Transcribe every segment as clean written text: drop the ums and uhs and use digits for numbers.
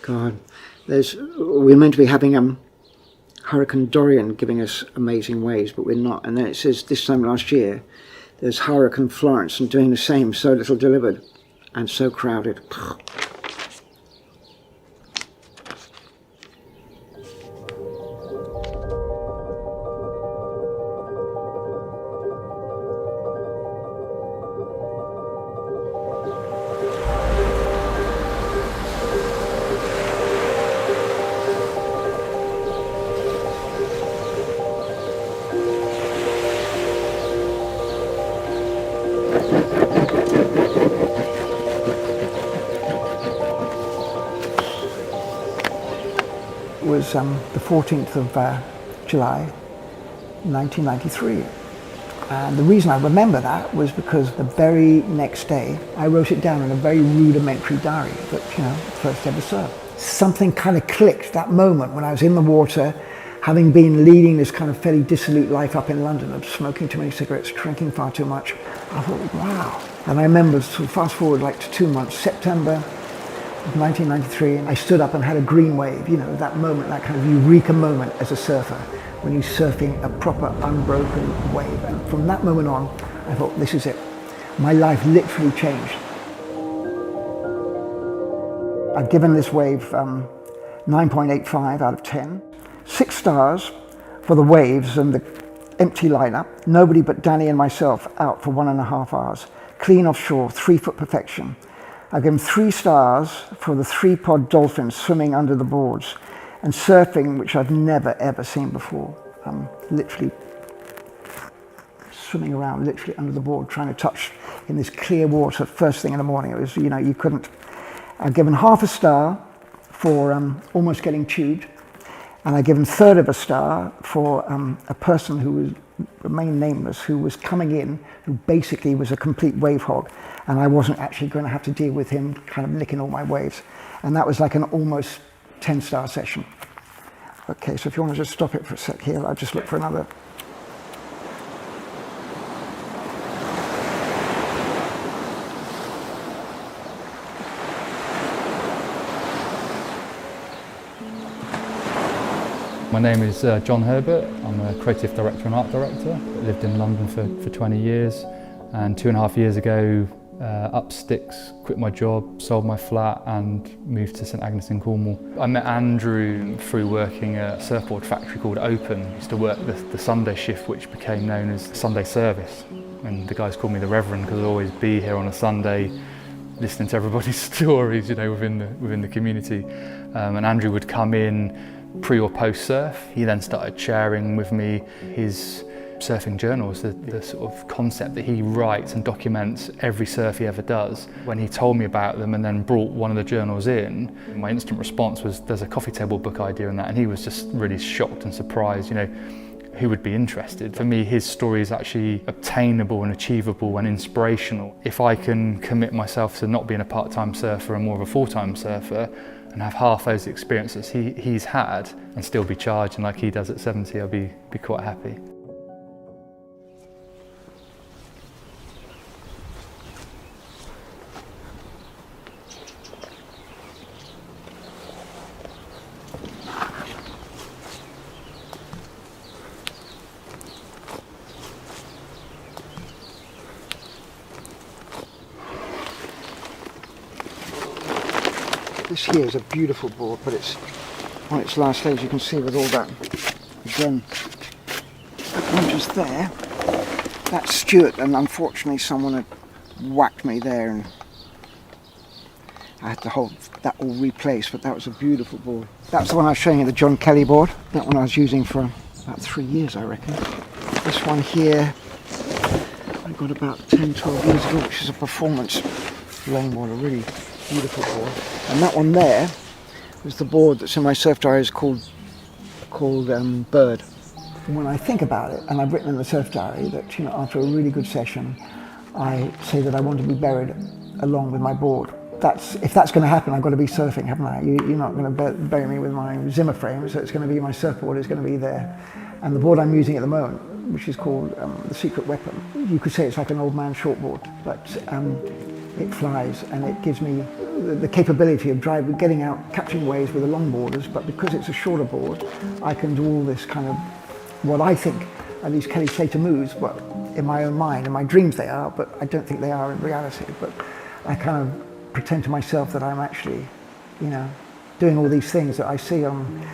God, we're meant to be having Hurricane Dorian giving us amazing waves, but we're not. And then it says this time last year, there's Hurricane Florence and doing the same, so little delivered and so crowded. Was the 14th of July 1993, and the reason I remember that was because the very next day I wrote it down in a very rudimentary diary that, first ever surf. Something kind of clicked that moment when I was in the water, having been leading this kind of fairly dissolute life up in London of smoking too many cigarettes, drinking far too much. I thought, wow. And I remember, so fast forward like to 2 months, September 1993, and I stood up and had a green wave, that moment, that kind of eureka moment as a surfer, when you're surfing a proper unbroken wave. And from that moment on, I thought, this is it. My life literally changed. I've given this wave 9.85 out of 10. 6 stars for the waves and the empty lineup. Nobody but Danny and myself out for 1.5 hours. Clean offshore, 3-foot perfection. I've given 3 stars for the 3-pod dolphins swimming under the boards and surfing, which I've never ever seen before. Literally swimming around, literally under the board, trying to touch in this clear water first thing in the morning. It was, you couldn't. I've given 1/2 star for almost getting tubed, and I've given 1/3 of a star for a person who was remained nameless, who was coming in, who basically was a complete wave hog, and I wasn't actually going to have to deal with him kind of nicking all my waves. And that was like an almost 10-star session. Okay, so if you want to just stop it for a sec here, I'll just look for another. My name is John Herbert. I'm a creative director and art director. I lived in London for 20 years, and 2.5 years ago up sticks, quit my job, sold my flat and moved to St Agnes in Cornwall. I met Andrew through working at a surfboard factory called Open. I used to work the Sunday shift, which became known as Sunday Service, and the guys called me the Reverend because I'd always be here on a Sunday listening to everybody's stories, within the community. And Andrew would come in pre or post surf. He then started sharing with me his surfing journals, the sort of concept that he writes and documents every surf he ever does. When he told me about them and then brought one of the journals in, my instant response was, there's a coffee table book idea in that, and he was just really shocked and surprised, who would be interested. For me, his story is actually obtainable and achievable and inspirational. If I can commit myself to not being a part-time surfer and more of a full-time surfer, and have half those experiences he's had and still be charging like he does at 70, I'll be quite happy. This here is a beautiful board, but it's on its last stage. You can see with all that, again, that one just there, that's Stuart, and unfortunately someone had whacked me there and I had to hold that all replaced, but that was a beautiful board. That's the one I was showing you, the John Kelly board. That one I was using for about 3 years, I reckon. This one here, I got about 10, 12 years ago, which is a performance lane board, a really beautiful board. And that one there was the board that's in my surf diary, is called Bird. When I think about it, and I've written in the surf diary that after a really good session, I say that I want to be buried along with my board. If that's going to happen, I've got to be surfing, haven't I? You're not going to bury me with my Zimmer frame, so it's going to be my surfboard is going to be there. And the board I'm using at the moment, which is called the Secret Weapon, you could say it's like an old man shortboard, but it flies and it gives me the capability of getting out, catching waves with the longboarders, but because it's a shorter board, I can do all this kind of, what I think are these Kelly Slater moves, but in my own mind, in my dreams they are, but I don't think they are in reality. But I kind of pretend to myself that I'm actually, you know, doing all these things that I see on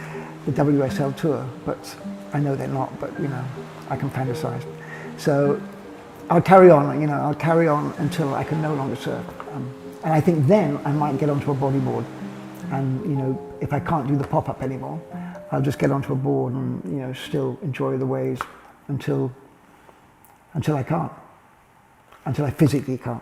the WSL tour, but I know they're not, but you know, I can fantasize. So I'll carry on, you know, I'll carry on until I can no longer surf. And I think then I might get onto a bodyboard. And, you know, if I can't do the pop-up anymore, I'll just get onto a board and, you know, still enjoy the waves until I can't, until I physically can't.